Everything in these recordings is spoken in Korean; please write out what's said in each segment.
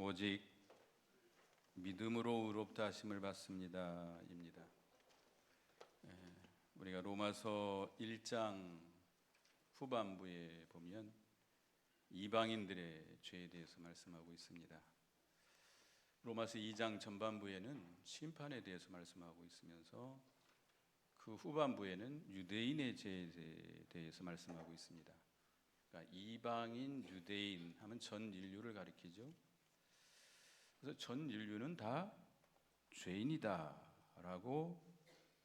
오직 믿음으로 의롭다 하심을 받습니다 입니다. 우리가 로마서 1장 후반부에 보면 이방인들의 죄에 대해서 말씀하고 있습니다. 로마서 2장 전반부에는 심판에 대해서 말씀하고 있으면서 그 후반부에는 유대인의 죄에 대해서 말씀하고 있습니다. 그러니까 이방인, 유대인 하면 전 인류를 가리키죠. 그래서 전 인류는 다 죄인이다라고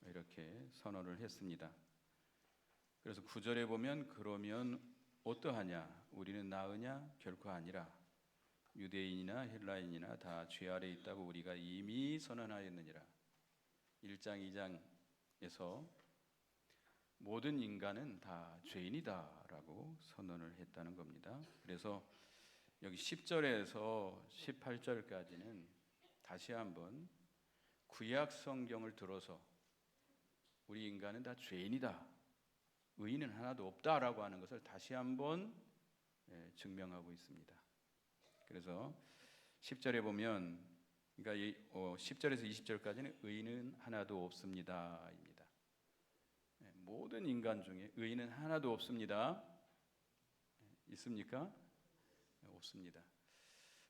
이렇게 선언을 했습니다. 그래서 9절에 보면 그러면 어떠하냐? 우리는 나으냐? 결코 아니라 유대인이나 헬라인이나 다 죄 아래 있다고 우리가 이미 선언하였느니라. 1장 2장에서 모든 인간은 다 죄인이다라고 선언을 했다는 겁니다. 그래서 여기 10절에서 18절까지는 다시 한번 구약 성경을 들어서 우리 인간은 다 죄인이다, 의인은 하나도 없다라고 하는 것을 다시 한번 증명하고 있습니다. 그래서 10절에 보면, 그러니까 10절에서 20절까지는 의인은 하나도 없습니다 입니다. 모든 인간 중에 의인은 하나도 없습니다. 있습니까? 없습니다.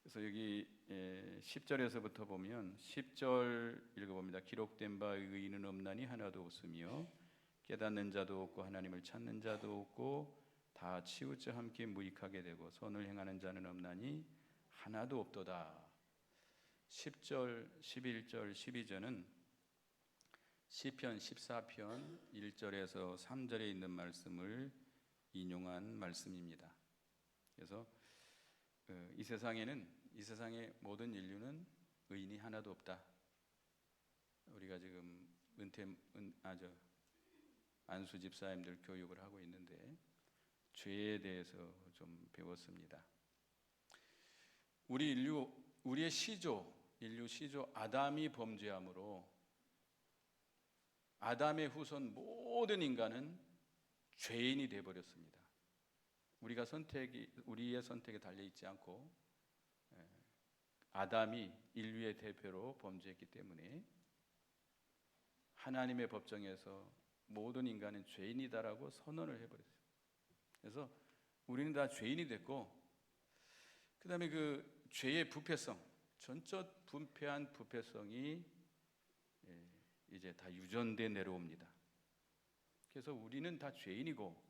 그래서 여기 10절에서부터 보면 10절 읽어봅니다. 기록된 바 의인은 없나니 하나도 없으며 깨닫는 자도 없고 하나님을 찾는 자도 없고 다 치우쳐 함께 무익하게 되고 선을 행하는 자는 없나니 하나도 없도다. 10절, 11절, 12절은 시편 14편 1절에서 3절에 있는 말씀을 인용한 말씀입니다. 그래서 이 세상의 모든 인류는 의인이 하나도 없다. 우리가 지금 안수 집사님들 교육을 하고 있는데 죄에 대해서 좀 배웠습니다. 우리의 인류 시조 아담이 범죄함으로 아담의 후손 모든 인간은 죄인이 되어 버렸습니다. 우리의 선택에 달려 있지 않고 아담이 인류의 대표로 범죄했기 때문에 하나님의 법정에서 모든 인간은 죄인이다라고 선언을 해버렸어요. 그래서 우리는 다 죄인이 됐고, 그 다음에 그 죄의 부패성, 전적 분패한 부패성이 이제 다 유전돼 내려옵니다. 그래서 우리는 다 죄인이고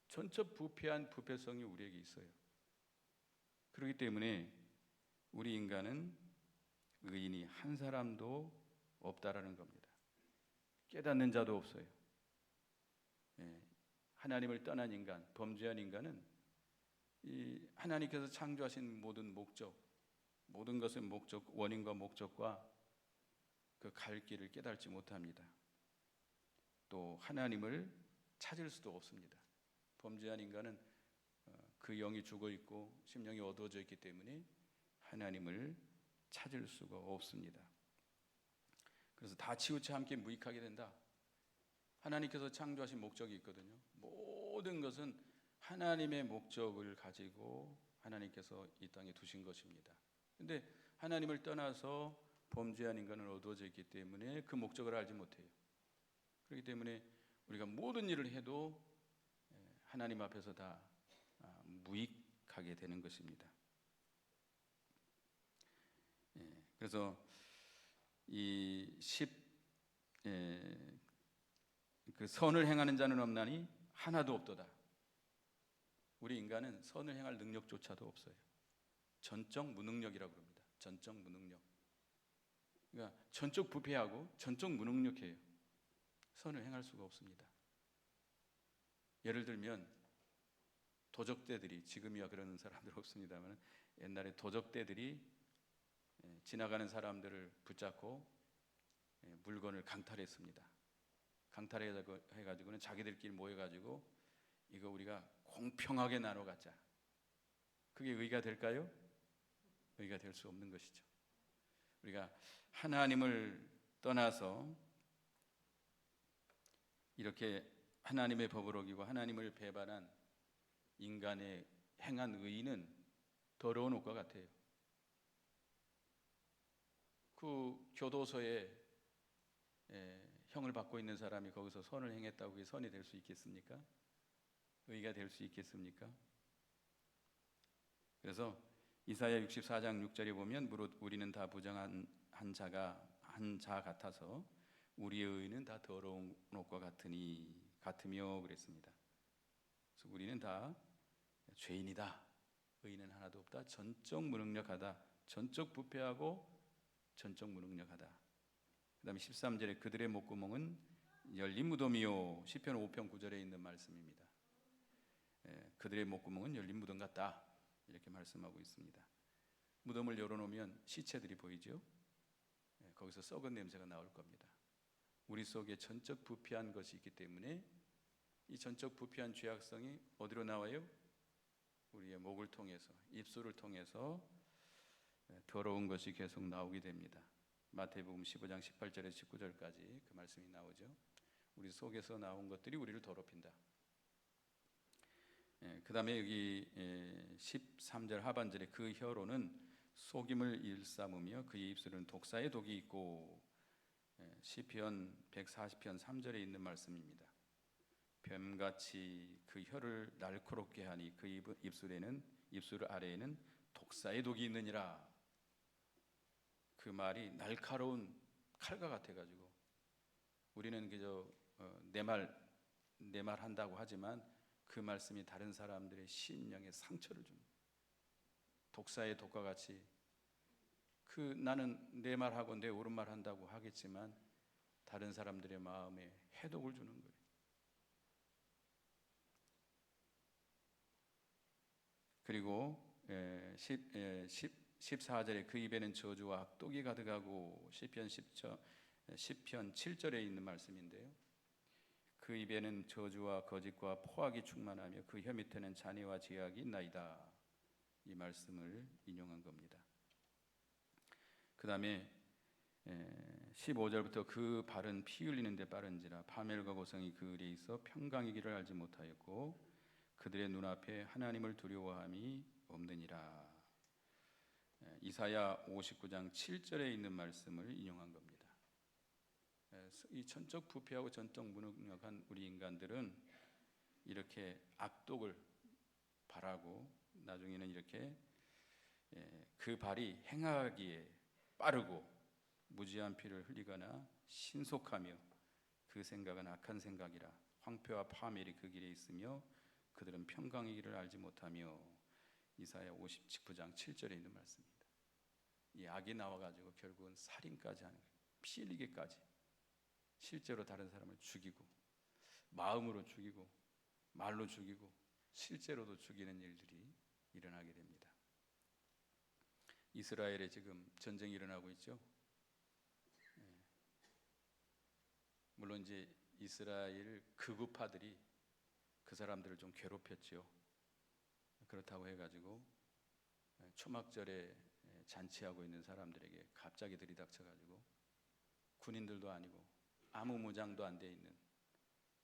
전적 부패한 부패성이 우리에게 있어요. 그렇기 때문에 우리 인간은 의인이 한 사람도 없다라는 겁니다. 깨닫는 자도 없어요. 하나님을 떠난 인간, 범죄한 인간은 이 하나님께서 창조하신 모든 목적, 모든 것의 목적, 원인과 목적과 그 갈 길을 깨닫지 못합니다. 또 하나님을 찾을 수도 없습니다. 범죄한 인간은 그 영이 죽어 있고 심령이 어두워져 있기 때문에 하나님을 찾을 수가 없습니다. 그래서 다 치우쳐 함께 무익하게 된다. 하나님께서 창조하신 목적이 있거든요. 모든 것은 하나님의 목적을 가지고 하나님께서 이 땅에 두신 것입니다. 그런데 하나님을 떠나서 범죄한 인간은 어두워져 있기 때문에 그 목적을 알지 못해요. 그렇기 때문에 우리가 모든 일을 해도 하나님 앞에서 다 무익하게 되는 것입니다. 그래서 그 선을 행하는 자는 없나니 하나도 없도다. 우리 인간은 선을 행할 능력조차도 없어요. 전적 무능력이라고 합니다. 전적 무능력. 그러니까 전적 부패하고 전적 무능력해요. 선을 행할 수가 없습니다. 예를 들면 도적대들이, 지금이야 그러는 사람들 없습니다만 옛날에 도적대들이 지나가는 사람들을 붙잡고 물건을 강탈했습니다. 강탈해가지고는 자기들끼리 모여가지고 이거 우리가 공평하게 나눠 갖자. 그게 의가 될까요? 의가 될 수 없는 것이죠. 우리가 하나님을 떠나서 이렇게 하나님의 법을 어기고 하나님을 배반한 인간의 행한 의는 더러운 옷과 같아요. 그 교도소에 형을 받고 있는 사람이 거기서 선을 행했다고 그게 선이 될 수 있겠습니까? 의가 될 수 있겠습니까? 그래서 이사야 64장 6절에 보면 무릇 우리는 다 부정한 한 자 같아서 우리의 의는 다 더러운 옷과 같으며 그랬습니다. 그래서 우리는 다 죄인이다. 의는 하나도 없다. 전적 무능력하다. 전적 부패하고 전적 무능력하다. 그 다음에 13절에 그들의 목구멍은 열린 무덤이요. 시편 5편 9절에 있는 말씀입니다. 그들의 목구멍은 열린 무덤 같다. 이렇게 말씀하고 있습니다. 무덤을 열어놓으면 시체들이 보이죠. 거기서 썩은 냄새가 나올 겁니다. 우리 속에 전적 부패한 것이 있기 때문에 이 전적 부패한 죄악성이 어디로 나와요? 우리의 목을 통해서, 입술을 통해서 더러운 것이 계속 나오게 됩니다. 마태복음 15장 18절에서 19절까지 그 말씀이 나오죠. 우리 속에서 나온 것들이 우리를 더럽힌다. 그 다음에 여기 13절 하반절에 그 혀로는 속임을 일삼으며 그의 입술은 독사의 독이 있고, 시편 140편 3절에 있는 말씀입니다. 뱀같이 그 혀를 날카롭게 하니 그 입술 아래에는 독사의 독이 있느니라. 그 말이 날카로운 칼과 같아가지고 우리는 그저 내 말 한다고 하지만 그 말씀이 다른 사람들의 심령에 상처를 줍니다. 독사의 독과 같이 나는 내 말하고 내 옳은 말 한다고 하겠지만 다른 사람들의 마음에 해독을 주는 거예요. 그리고 14절에 그 입에는 저주와 악독이 가득하고, 시편 7절에 있는 말씀인데요. 그 입에는 저주와 거짓과 포악이 충만하며 그 혀 밑에는 잔해와 제약이 있나이다. 이 말씀을 인용한 겁니다. 그 다음에 15절부터 그 발은 피 흘리는 데 빠른지라 파멸과 고성이 그 을에 있어 평강이기를 알지 못하였고 그들의 눈앞에 하나님을 두려워함이 없느니라. 이사야 59장 7절에 있는 말씀을 인용한 겁니다. 이 전적 부패하고 전적 무능력한 우리 인간들은 이렇게 악독을 바라고 나중에는 이렇게 그 발이 행하기에 빠르고 무지한 피를 흘리거나 신속하며 그 생각은 악한 생각이라 황폐와 파멸이 그 길에 있으며 그들은 평강의 길을 알지 못하며. 이사야 59장 7절에 있는 말씀입니다. 이 악이 나와가지고 결국은 살인까지 하는 거예요. 피 흘리기까지, 실제로 다른 사람을 죽이고 마음으로 죽이고 말로 죽이고 실제로도 죽이는 일들이 일어나게 됩니다. 이스라엘에 지금 전쟁이 일어나고 있죠. 물론 이제 이스라엘 극우파들이 그 사람들을 좀 괴롭혔죠. 그렇다고 해가지고 초막절에 잔치하고 있는 사람들에게 갑자기 들이닥쳐가지고 군인들도 아니고 아무 무장도 안 돼 있는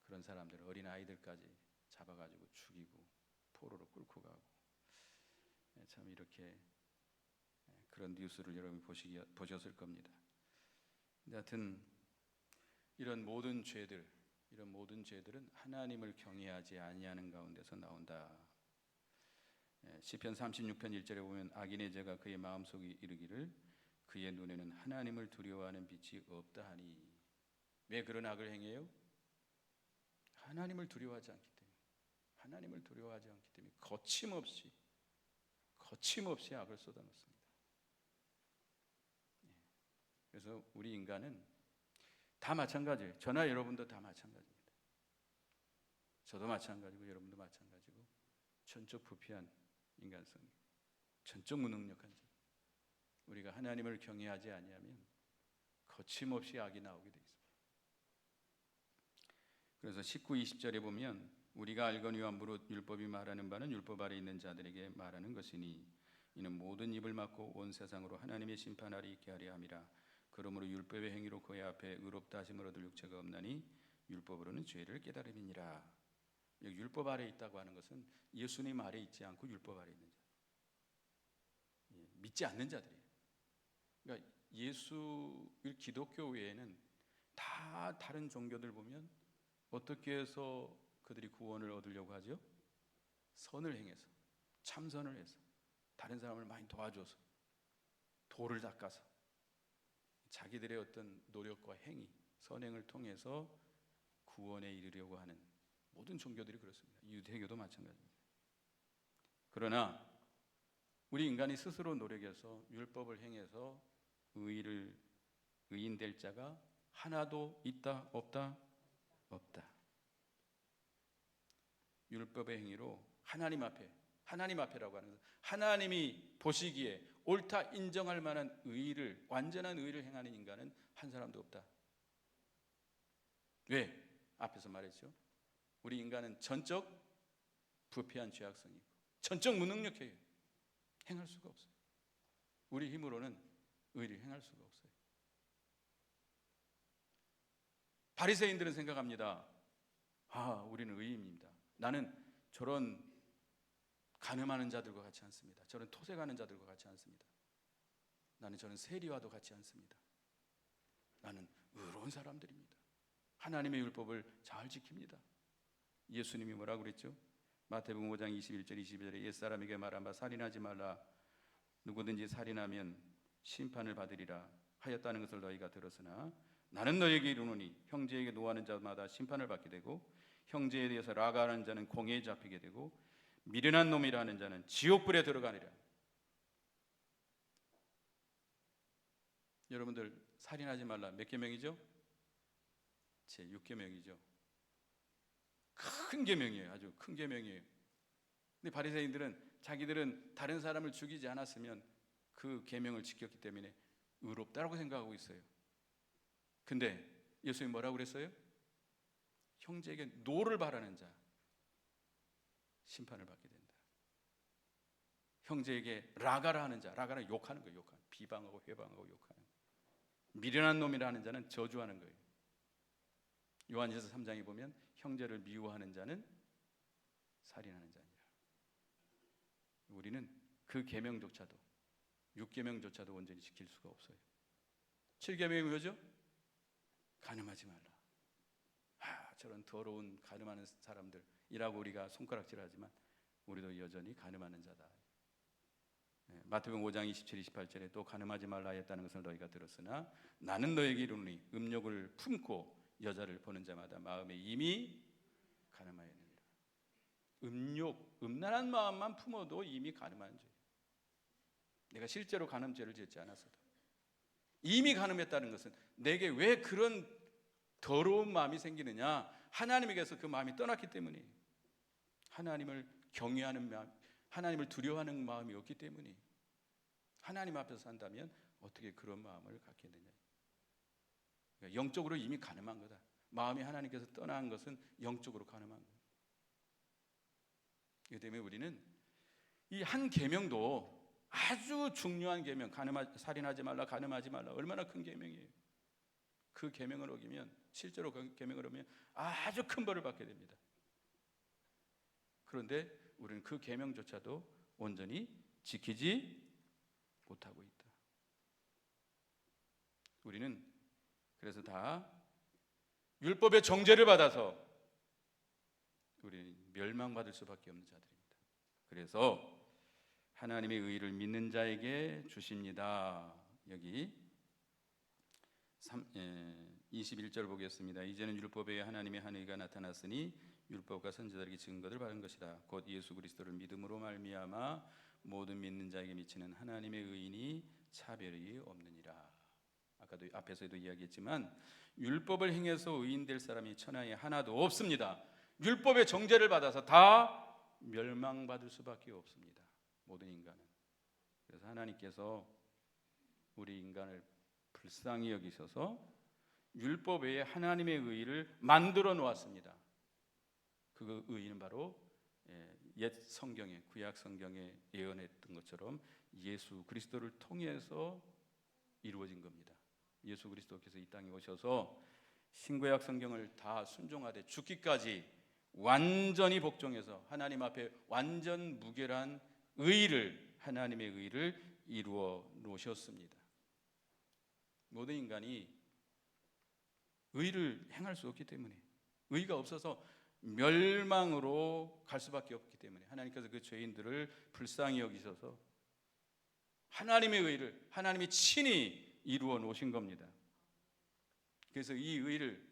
그런 사람들, 어린 아이들까지 잡아가지고 죽이고 포로로 끌고 가고, 참 이렇게 그런 뉴스를 여러분이 보셨을 겁니다. 하여튼 이런 모든 죄들은 하나님을 경외하지 아니하는 가운데서 나온다. 시편 36편 1절에 보면 악인의 죄가 그의 마음속에 이르기를 그의 눈에는 하나님을 두려워하는 빛이 없다 하니. 왜 그런 악을 행해요? 하나님을 두려워하지 않기 때문에 거침없이 악을 쏟아놓습니다. 그래서 우리 인간은 다 마찬가지예요. 저나 여러분도 다 마찬가지입니다. 저도 마찬가지고 여러분도 마찬가지고 전적 부패한 인간성, 전적 무능력한 자. 우리가 하나님을 경외하지 아니하면 거침없이 악이 나오게 되어 있습니다. 그래서 19, 20절에 보면 우리가 알거니와 무릇 율법이 말하는 바는 율법 아래 있는 자들에게 말하는 것이니 이는 모든 입을 막고 온 세상으로 하나님의 심판하리 있게 하려 함이라. 그러므로 율법의 행위로 그의 앞에 의롭다 하심을 얻을 육체가 없나니 율법으로는 죄를 깨달음이니라. 여기 율법 아래 있다고 하는 것은 예수님 아래 있지 않고 율법 아래 있는 자, 믿지 않는 자들이에요. 그러니까 예수 기독교 외에는 다 다른 종교들 보면 어떻게 해서 그들이 구원을 얻으려고 하죠? 선을 행해서, 참선을 해서, 다른 사람을 많이 도와줘서, 도를 닦아서, 자기들의 어떤 노력과 행위, 선행을 통해서 구원에 이르려고 하는 모든 종교들이 그렇습니다. 유대교도 마찬가지입니다. 그러나 우리 인간이 스스로 노력해서 율법을 행해서 의인 될 자가 하나도 있다 없다? 없다. 율법의 행위로 하나님 앞에라고 하는 것은 하나님이 보시기에 옳다 인정할 만한 의를, 완전한 의를 행하는 인간은 한 사람도 없다. 왜? 앞에서 말했죠. 우리 인간은 전적 부패한 죄악성이 있고 전적 무능력해요. 행할 수가 없어요. 우리 힘으로는 의를 행할 수가 없어요. 바리새인들은 생각합니다. 우리는 의인입니다. 나는 저런 간음하는 자들과 같이 않습니다. 저런 토색하는 자들과 같이 않습니다. 나는 저런 세리와도 같이 않습니다. 나는 의로운 사람들입니다. 하나님의 율법을 잘 지킵니다. 예수님이 뭐라고 그랬죠? 마태복음 5장 21절 22절에 옛사람에게 말한 바 살인하지 말라. 누구든지 살인하면 심판을 받으리라 하였다는 것을 너희가 들었으나 나는 너희에게 이르노니 형제에게 노하는 자마다 심판을 받게 되고 형제에 대해서 라가하는 자는 공회에 잡히게 되고 미련한 놈이라 하는 자는 지옥불에 들어가리라. 여러분들 살인하지 말라 몇 계명이죠? 제 6계명이죠. 큰 계명이에요. 아주 큰 계명이에요. 근데 바리새인들은 자기들은 다른 사람을 죽이지 않았으면 그 계명을 지켰기 때문에 의롭다라고 생각하고 있어요. 근데 예수님이 뭐라고 그랬어요? 형제에게 노를 바라는 자 심판을 받게 된다. 형제에게 라가라 하는 자, 라가라 욕하는 거예요. 욕하는, 비방하고 회방하고 욕하는. 미련한 놈이라 하는 자는 저주하는 거예요. 요한일서 3장에 보면 형제를 미워하는 자는 살인하는 자니라. 우리는 그 계명조차도 6계명조차도 온전히 지킬 수가 없어요. 7계명이 뭐죠? 간음하지 말라. 저런 더러운 간음하는 사람들이라고 우리가 손가락질하지만 우리도 여전히 간음하는 자다. 마태복음 5장 27, 28절에 또 간음하지 말라 했다는 것을 너희가 들었으나 나는 너에게 이르노니 음욕을 품고 여자를 보는 자마다 마음에 이미 간음하였느니라. 음욕, 음란한 마음만 품어도 이미 간음한 죄. 내가 실제로 간음죄를 짓지 않았어도 이미 간음했다는 것은 내게 왜 그런 더러운 마음이 생기느냐? 하나님에게서 그 마음이 떠났기 때문이에요. 하나님을 경외하는 마음, 하나님을 두려워하는 마음이 없기 때문이에요. 하나님 앞에서 산다면 어떻게 그런 마음을 갖게 되냐? 그러니까 영적으로 이미 간음한 거다. 마음이 하나님께서 떠난 것은 영적으로 간음한 거예요. 이 때문에 우리는 이 한 계명도 아주 중요한 계명, 살인하지 말라, 간음하지 말라, 얼마나 큰 계명이에요. 그 계명을 어기면, 실제로 그 계명을 어기면 아주 큰 벌을 받게 됩니다. 그런데 우리는 그 계명조차도 온전히 지키지 못하고 있다. 우리는 그래서 다 율법의 정죄를 받아서 우리는 멸망받을 수밖에 없는 자들입니다. 그래서 하나님의 의를 믿는 자에게 주십니다. 여기 21절 보겠습니다. 이제는 율법에 하나님의 한 의가 나타났으니 율법과 선지자들에게 증거를 받은 것이다. 곧 예수 그리스도를 믿음으로 말미암아 모든 믿는 자에게 미치는 하나님의 의인이 차별이 없느니라. 아까도 앞에서도 이야기했지만 율법을 행해서 의인될 사람이 천하에 하나도 없습니다. 율법의 정죄를 받아서 다 멸망받을 수밖에 없습니다. 모든 인간은. 그래서 하나님께서 우리 인간을 불쌍히 여기셔서 율법 외에 하나님의 의를 만들어 놓았습니다. 그 의는 바로 옛 성경에, 구약 성경에 예언했던 것처럼 예수 그리스도를 통해서 이루어진 겁니다. 예수 그리스도께서 이 땅에 오셔서 신구약 성경을 다 순종하되 죽기까지 완전히 복종해서 하나님 앞에 완전 무결한 의를, 하나님의 의를 이루어 놓으셨습니다. 모든 인간이 의를 행할 수 없기 때문에, 의가 없어서 멸망으로 갈 수밖에 없기 때문에 하나님께서 그 죄인들을 불쌍히 여기셔서 하나님의 의를 하나님이 친히 이루어 놓으신 겁니다. 그래서 이 의를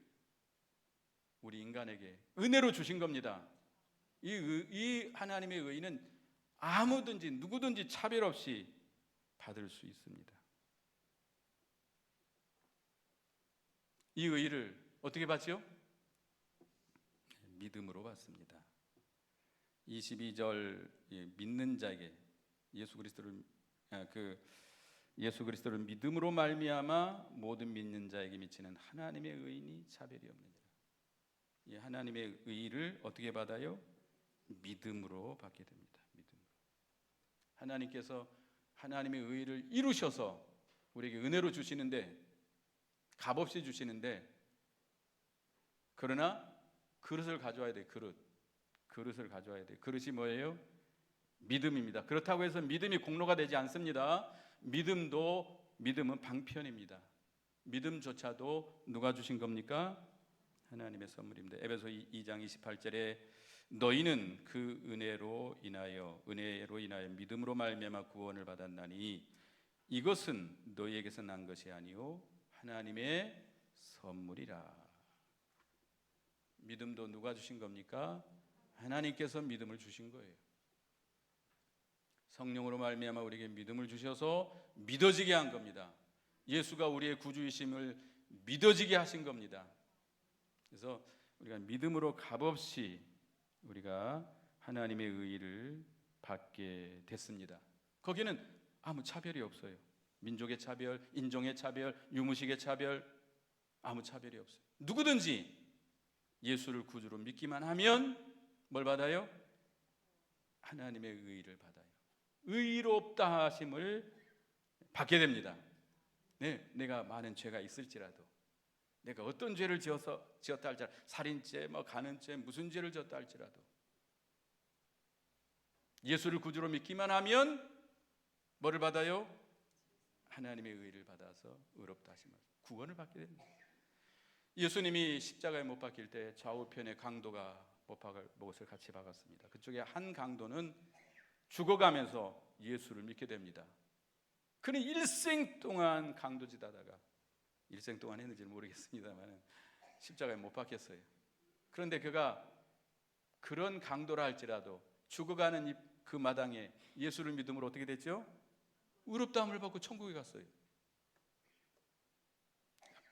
우리 인간에게 은혜로 주신 겁니다. 이 하나님의 의는 아무든지 누구든지 차별 없이 받을 수 있습니다. 이 의를 어떻게 받지요? 믿음으로 받습니다. 22절 믿는 자에게 예수 그리스도를 믿음으로 말미암아 모든 믿는 자에게 미치는 하나님의 의인이 차별이 없느니라. 이 하나님의 의를 어떻게 받아요? 믿음으로 받게 됩니다. 믿음으로. 하나님께서 하나님의 의를 이루셔서 우리에게 은혜로 주시는데, 값없이 주시는데, 그러나 그릇을 가져와야 돼. 그릇을 가져와야 돼. 그릇이 뭐예요? 믿음입니다. 그렇다고 해서 믿음이 공로가 되지 않습니다. 믿음은 방편입니다. 믿음조차도 누가 주신 겁니까? 하나님의 선물입니다. 에베소 2장 28절에 너희는 그 은혜로 인하여 믿음으로 말미암아 구원을 받았나니 이것은 너희에게서 난 것이 아니요 하나님의 선물이라. 믿음도 누가 주신 겁니까? 하나님께서 믿음을 주신 거예요. 성령으로 말미암아 우리에게 믿음을 주셔서 믿어지게 한 겁니다. 예수가 우리의 구주이심을 믿어지게 하신 겁니다. 그래서 우리가 믿음으로 값없이 우리가 하나님의 의를 받게 됐습니다. 거기는 아무 차별이 없어요. 민족의 차별, 인종의 차별, 유무식의 차별, 아무 차별이 없어요. 누구든지 예수를 구주로 믿기만 하면 뭘 받아요? 하나님의 의를 받아요. 의롭다 하심을 받게 됩니다. 네, 내가 많은 죄가 있을지라도, 내가 어떤 죄를 지었다 할지라도, 살인죄, 간음죄, 무슨 죄를 지었다 할지라도 예수를 구주로 믿기만 하면 뭐를 받아요? 하나님의 의를 받아서 의롭다 하심을, 구원을 받게 됩니다. 예수님이 십자가에 못 박힐 때 좌우편에 강도가 못을 같이 박았습니다. 그쪽에 한 강도는 죽어가면서 예수를 믿게 됩니다. 그는 일생 동안 강도짓하다가, 일생 동안 했는지는 모르겠습니다만 십자가에 못 박혔어요. 그런데 그가 그런 강도라 할지라도 죽어가는 그 마당에 예수를 믿음으로 어떻게 됐죠? 의롭다함을 받고 천국에 갔어요.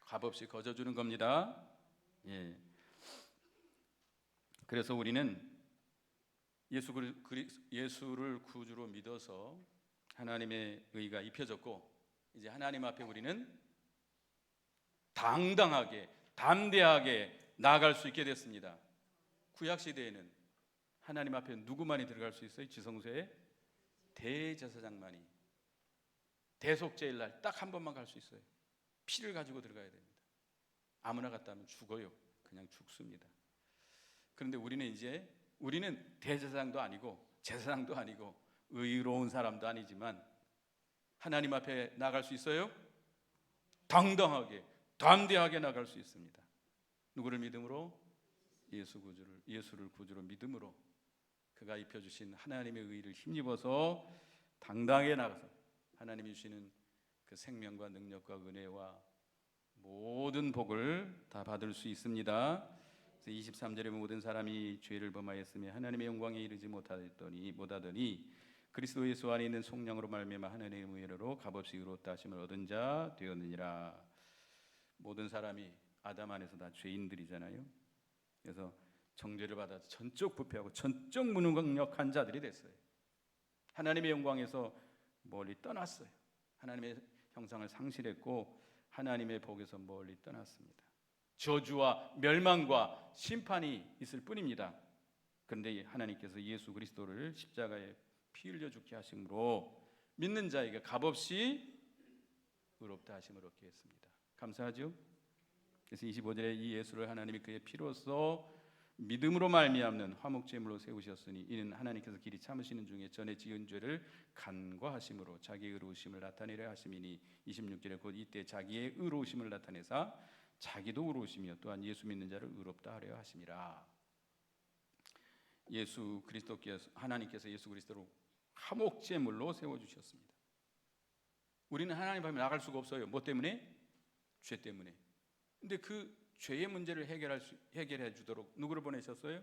값없이 거저주는 겁니다. 예. 그래서 우리는 예수를 구주로 믿어서 하나님의 의가 입혀졌고, 이제 하나님 앞에 우리는 당당하게 담대하게 나아갈 수 있게 됐습니다. 구약 시대에는 하나님 앞에 누구만이 들어갈 수 있어요? 지성소에 대제사장만이 대속죄일 날 딱 한 번만 갈 수 있어요. 피를 가지고 들어가야 됩니다. 아무나 갔다 하면 죽어요. 그냥 죽습니다. 그런데 우리는 대제사장도 아니고 제사장도 아니고 의로운 사람도 아니지만 하나님 앞에 나갈 수 있어요? 당당하게 담대하게 나갈 수 있습니다. 누구를 믿음으로? 예수를 구주로 믿음으로 그가 입혀주신 하나님의 의를 힘입어서 당당하게 나가서 하나님이 주시는 그 생명과 능력과 은혜와 모든 복을 다 받을 수 있습니다. 23절에 모든 사람이 죄를 범하였으며 하나님의 영광에 이르지 못하더니 그리스도 예수 안에 있는 성령으로 말미암아 하나님의 은혜로 값없이 의롭다 하심을 얻은 자 되었느니라. 모든 사람이 아담 안에서 다 죄인들이잖아요. 그래서 정죄를 받아서 전적 부패하고 전적 무능력한 자들이 됐어요. 하나님의 영광에서 멀리 떠났어요. 하나님의 형상을 상실했고 하나님의 복에서 멀리 떠났습니다. 저주와 멸망과 심판이 있을 뿐입니다. 그런데 하나님께서 예수 그리스도를 십자가에 피 흘려 죽게 하심으로 믿는 자에게 값없이 의롭다 하심을 얻게 했습니다. 감사하죠? 그래서 25절에 이 예수를 하나님이 그의 피로써 믿음으로 말미암는 화목제물로 세우셨으니 이는 하나님께서 길이 참으시는 중에 전에 지은 죄를 간과하심으로 자기의 의로우심을 나타내려 하심이니 26절에 곧 이때 자기의 의로우심을 나타내사 자기도 의로우시며 또한 예수 믿는 자를 의롭다 하려 하심이라. 예수 그리스도께서 하나님께서 예수 그리스도를 화목제물로 세워주셨습니다. 우리는 하나님 앞에 나갈 수가 없어요. 뭐 때문에? 죄 때문에. 근데 그 죄의 문제를 해결해 주도록 누구를 보내셨어요?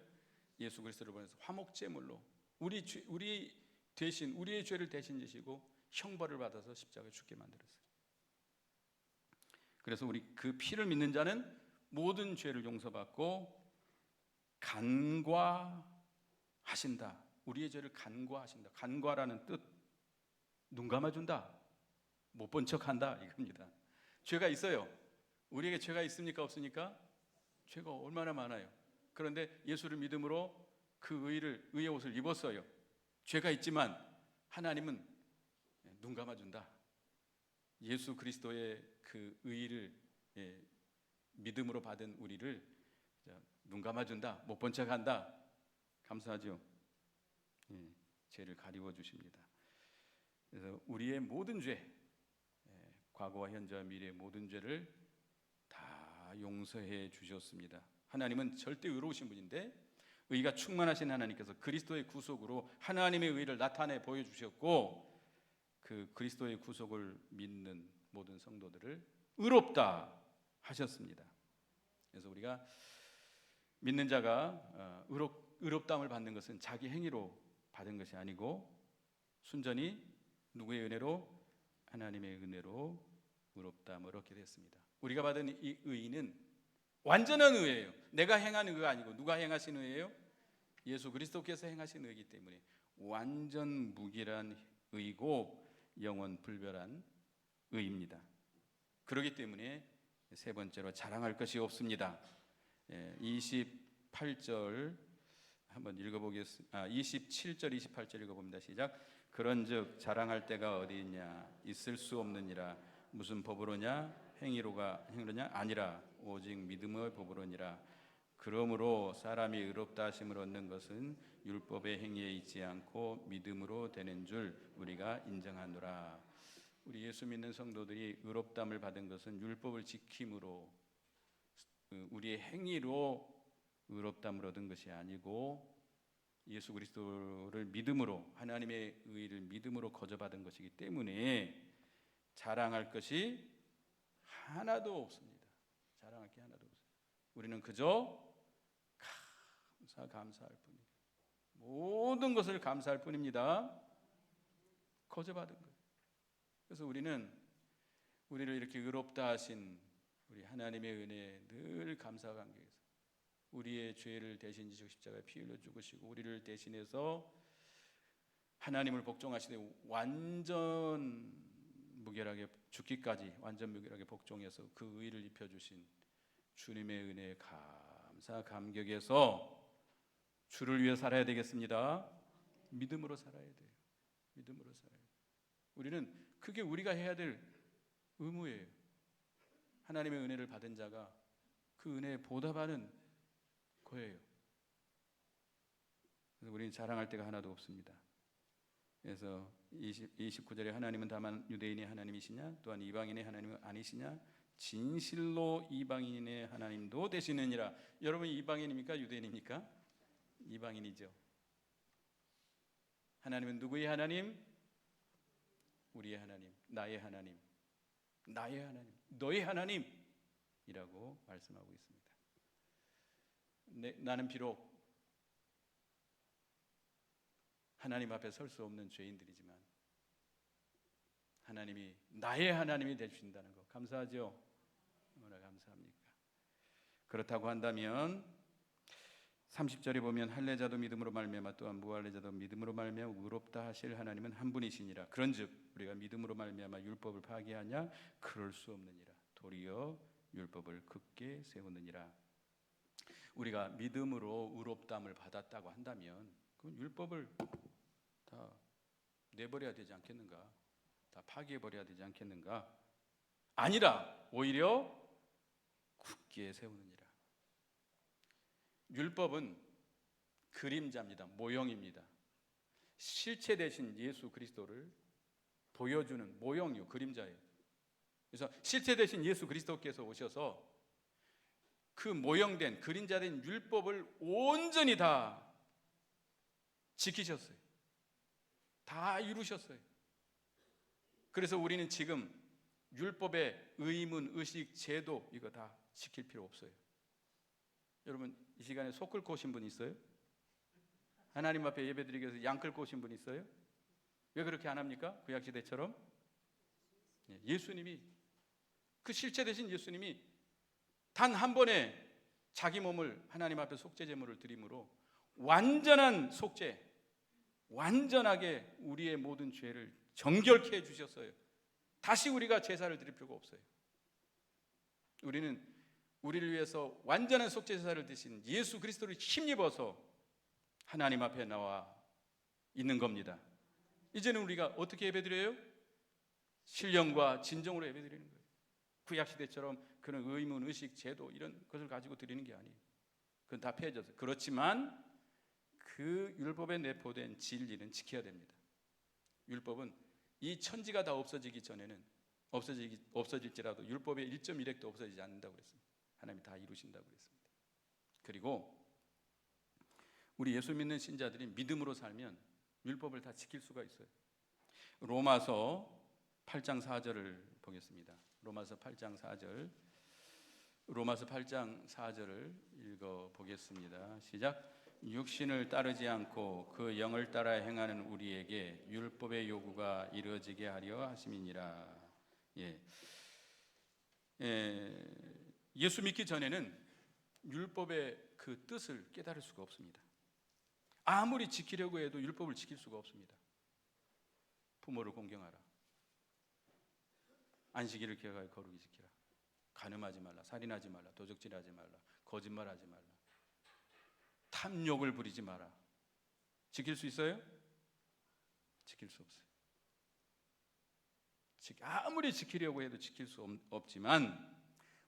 예수 그리스도를 보내서 화목제물로 우리 대신 우리의 죄를 대신 지시고 형벌을 받아서 십자가에 죽게 만들었어요. 그래서 우리 그 피를 믿는 자는 모든 죄를 용서받고 간과하신다. 우리의 죄를 간과하신다. 간과라는 뜻, 눈 감아준다, 못 본 척한다 이겁니다. 죄가 있어요. 우리에게 죄가 있습니까? 없습니까? 죄가 얼마나 많아요. 그런데 예수를 믿음으로 그 의의 옷을 입었어요. 죄가 있지만 하나님은 눈 감아준다. 예수 그리스도의 그 의를 믿음으로 받은 우리를 눈 감아준다, 못 본 척한다. 감사하죠. 죄를 가리워 주십니다. 그래서 우리의 모든 죄, 과거와 현재와 미래의 모든 죄를 다 용서해 주셨습니다. 하나님은 절대 의로우신 분인데 의가 충만하신 하나님께서 그리스도의 구속으로 하나님의 의를 나타내 보여주셨고 그 그리스도의 구속을 믿는 모든 성도들을 의롭다 하셨습니다. 그래서 우리가 믿는 자가 의롭다함을 받는 것은 자기 행위로 받은 것이 아니고 순전히 누구의 은혜로? 하나님의 은혜로 의롭다함을 얻게 됐습니다. 우리가 받은 이 의는 완전한 의예요. 내가 행한 의가 아니고 누가 행하신 의예요? 예수 그리스도께서 행하신 의이기 때문에 완전 무기란 의고 영원 불멸한 의입니다. 그렇기 때문에 세 번째로 자랑할 것이 없습니다. 28절 한번 읽어보겠습니다. 27절 28절 읽어봅니다. 시작. 그런즉 자랑할 때가 어디 있냐? 있을 수 없느니라. 무슨 법으로냐? 행위로냐? 아니라 오직 믿음의 법으로니라. 그러므로 사람이 의롭다 하심을 얻는 것은 율법의 행위에 있지 않고 믿음으로 되는 줄 우리가 인정하노라. 우리 예수 믿는 성도들이 의롭다함을 받은 것은 율법을 지킴으로 우리의 행위로 의롭다함을 얻은 것이 아니고 예수 그리스도를 믿음으로 하나님의 의를 믿음으로 거저받은 것이기 때문에 자랑할 것이 하나도 없습니다. 자랑할 게 하나도 없어요. 우리는 그저 감사할 뿐입니다. 모든 것을 감사할 뿐입니다. 거저받은 거예요. 그래서 우리는 우리를 이렇게 의롭다 하신 우리 하나님의 은혜에 늘 감사 감격해서 우리의 죄를 대신 지시고 십자가에 피 흘려 죽으시고 우리를 대신해서 하나님을 복종하시되 완전 무결하게 죽기까지 완전 무결하게 복종해서 그 의를 입혀주신 주님의 은혜에 감사 감격해서 주를 위해 살아야 되겠습니다. 믿음으로 살아야 돼요. 믿음으로 살아야 돼요. 우리는 그게 우리가 해야 될 의무예요. 하나님의 은혜를 받은 자가 그 은혜에 보답하는 거예요. 그래서 우리는 자랑할 데가 하나도 없습니다. 그래서 29절에 하나님은 다만 유대인의 하나님이시냐 또한 이방인의 하나님은 아니시냐 진실로 이방인의 하나님도 되시느니라. 여러분 이방인입니까? 유대인입니까? 이방인이죠. 하나님은 누구의 하나님? 우리의 하나님, 나의 하나님, 나의 하나님, 너의 하나님이라고 말씀하고 있습니다. 나는 비록 하나님 앞에 설 수 없는 죄인들이지만 하나님이 나의 하나님이 되신다는 거 감사하죠? 얼마나 감사합니까? 그렇다고 한다면 30절에 보면 할례자도 믿음으로 말미암아 또한 무할례자도 믿음으로 말미암아 의롭다 하실 하나님은 한 분이시니라. 그런즉 우리가 믿음으로 말미암아 율법을 파기하냐? 그럴 수 없느니라. 도리어 율법을 굳게 세우느니라. 우리가 믿음으로 의롭다함을 받았다고 한다면 그건 율법을 다 내버려야 되지 않겠는가? 다 파기해버려야 되지 않겠는가? 아니라 오히려 굳게 세우느니라. 율법은 그림자입니다. 모형입니다. 실체 대신 예수 그리스도를 보여주는 모형이요, 그림자예요. 그래서 실체 대신 예수 그리스도께서 오셔서 그 모형된 그림자된 율법을 온전히 다 지키셨어요. 다 이루셨어요. 그래서 우리는 지금 율법의 의문, 의식, 제도 이거 다 지킬 필요 없어요. 여러분 이 시간에 소 끌고 오신 분 있어요? 하나님 앞에 예배드리기 위해서 양 끌고 오신 분 있어요? 왜 그렇게 안 합니까? 구약시대처럼. 예수님이, 그 실체 되신 예수님이 단 한 번에 자기 몸을 하나님 앞에 속죄 제물을 드림으로 완전한 속죄, 완전하게 우리의 모든 죄를 정결케 해주셨어요. 다시 우리가 제사를 드릴 필요가 없어요. 우리는 우리를 위해서 완전한 속죄 제사를 드신 예수 그리스도를 힘입어서 하나님 앞에 나와 있는 겁니다. 이제는 우리가 어떻게 예배드려요? 신령과 진정으로 예배드리는 거예요. 구약시대처럼 그런 의문, 의식, 제도 이런 것을 가지고 드리는 게 아니에요. 그건 다 폐해졌어요. 그렇지만 그 율법에 내포된 진리는 지켜야 됩니다. 율법은 이 천지가 다 없어지기 전에는 없어질지라도 율법의 1.1획도 없어지지 않는다고 그랬습니다. 하나님이 다 이루신다고 그랬습니다. 그리고 우리 예수 믿는 신자들이 믿음으로 살면 율법을 다 지킬 수가 있어요. 로마서 8장 4절을 보겠습니다. 로마서 8장 4절. 로마서 8장 4절을 읽어 보겠습니다. 시작. 육신을 따르지 않고 그 영을 따라 행하는 우리에게 율법의 요구가 이루어지게 하려 하심이니라. 예수 믿기 전에는 율법의 그 뜻을 깨달을 수가 없습니다. 아무리 지키려고 해도 율법을 지킬 수가 없습니다. 부모를 공경하라, 안식일을 기억하여 거룩히 지키라, 간음하지 말라, 살인하지 말라, 도적질하지 말라, 거짓말하지 말라, 탐욕을 부리지 마라. 지킬 수 있어요? 지킬 수 없어요. 아무리 지키려고 해도 지킬 수 없지만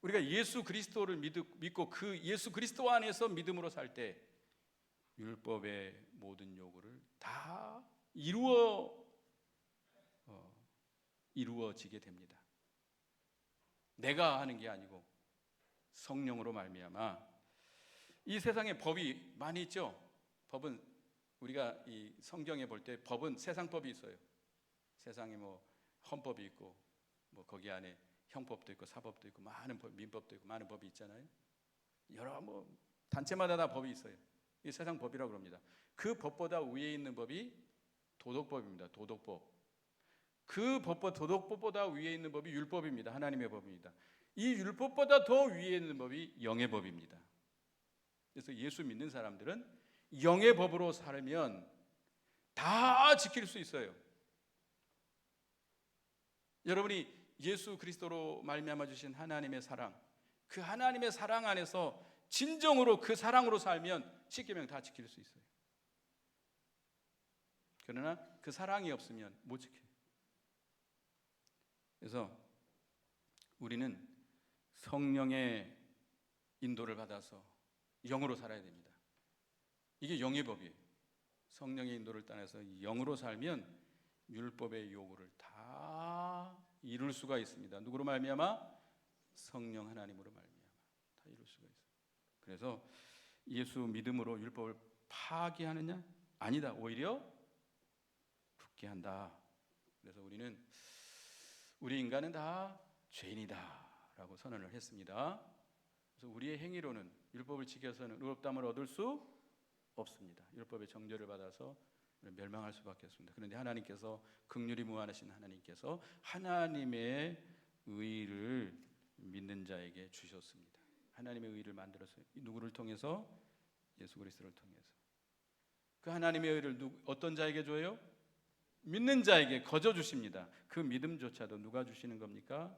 우리가 예수 그리스도를 믿고 그 예수 그리스도 안에서 믿음으로 살 때 율법의 모든 요구를 다 이루어지게 됩니다. 내가 하는 게 아니고 성령으로 말미암아. 이 세상에 법이 많이 있죠. 법은 우리가 이 성경에 볼 때 법은 세상 법이 있어요. 세상에 뭐 헌법이 있고 뭐 거기 안에 형법도 있고 사법도 있고 많은 법, 민법도 있고 많은 법이 있잖아요. 여러 뭐 단체마다 다 법이 있어요. 이 세상 법이라고 합니다. 그 법보다 위에 있는 법이 도덕법입니다. 도덕법. 그 법보다 도덕법보다 위에 있는 법이 율법입니다. 하나님의 법입니다. 이 율법보다 더 위에 있는 법이 영의 법입니다. 그래서 예수 믿는 사람들은 영의 법으로 살면 다 지킬 수 있어요. 여러분이 예수 그리스도로 말미암아 주신 하나님의 사랑, 그 하나님의 사랑 안에서 진정으로 그 사랑으로 살면 십계명 다 지킬 수 있어요. 그러나 그 사랑이 없으면 못 지켜요. 그래서 우리는 성령의 인도를 받아서 영으로 살아야 됩니다. 이게 영의 법이에요. 성령의 인도를 따라서 영으로 살면 율법의 요구를 다 이룰 수가 있습니다. 누구로 말미암아? 성령 하나님으로 말미암아 다 이룰 수가 있어요. 그래서 예수 믿음으로 율법을 파기하느냐? 아니다. 오히려 굳게 한다. 그래서 우리 인간은 다 죄인이다라고 선언을 했습니다. 그래서 우리의 행위로는 율법을 지켜서는 의롭다함을 얻을 수 없습니다. 율법의 정죄를 받아서 멸망할 수밖에 없습니다. 그런데 하나님께서 긍휼이 무한하신 하나님께서 하나님의 의를 믿는 자에게 주셨습니다. 하나님의 의를 만들어서 누구를 통해서? 예수 그리스도를 통해서. 그 하나님의 의를 어떤 자에게 줘요? 믿는 자에게 거저 주십니다. 그 믿음조차도 누가 주시는 겁니까?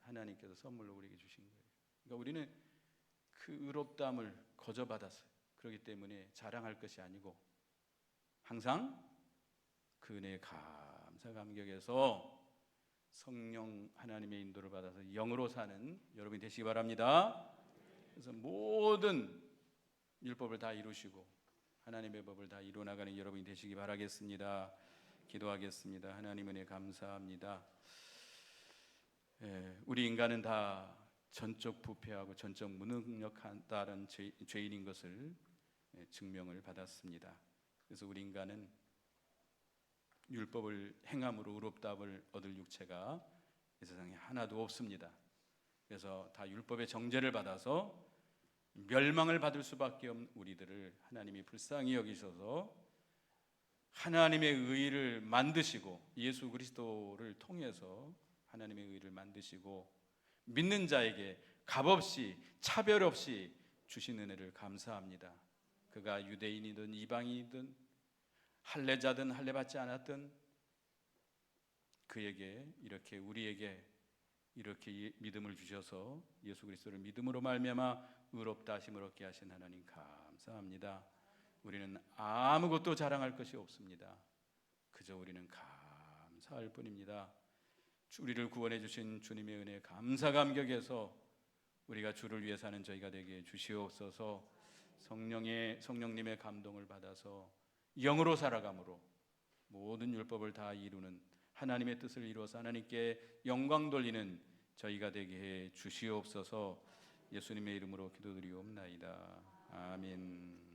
하나님께서 선물로 우리에게 주신 거예요. 그러니까 우리는 그 의롭다함을 거저 받았어요. 그렇기 때문에 자랑할 것이 아니고 항상 그 은혜에 감사 감격해서 성령 하나님의 인도를 받아서 영으로 사는 여러분이 되시기 바랍니다. 그래서 모든 율법을 다 이루시고 하나님의 법을 다 이루어나가는 여러분이 되시기 바라겠습니다. 기도하겠습니다. 하나님 은혜 감사합니다. 우리 인간은 다 전적 부패하고 전적 무능력하다는 죄인인 것을 증명을 받았습니다. 그래서 우리 인간은 율법을 행함으로 의롭다함을 얻을 육체가 이 세상에 하나도 없습니다. 그래서 다 율법의 정죄를 받아서 멸망을 받을 수밖에 없는 우리들을 하나님이 불쌍히 여기셔서 하나님의 의를 만드시고 예수 그리스도를 통해서 하나님의 의를 만드시고 믿는 자에게 값없이 차별 없이 주신 은혜를 감사합니다. 그가 유대인이든 이방인이든 할례자든 할례받지 않았든 그에게 이렇게 우리에게 이렇게 믿음을 주셔서 예수 그리스도를 믿음으로 말미암아 의롭다 하심을 얻게 하신 하나님 감사합니다. 우리는 아무것도 자랑할 것이 없습니다. 그저 우리는 감사할 뿐입니다. 우리를 구원해 주신 주님의 은혜에 감사 감격해서 우리가 주를 위해 사는 저희가 되게 주시옵소서. 성령님의 감동을 받아서 영으로 살아감으로 모든 율법을 다 이루는 하나님의 뜻을 이루어서 하나님께 영광 돌리는 저희가 되게 해 주시옵소서. 예수님의 이름으로 기도드리옵나이다. 아멘.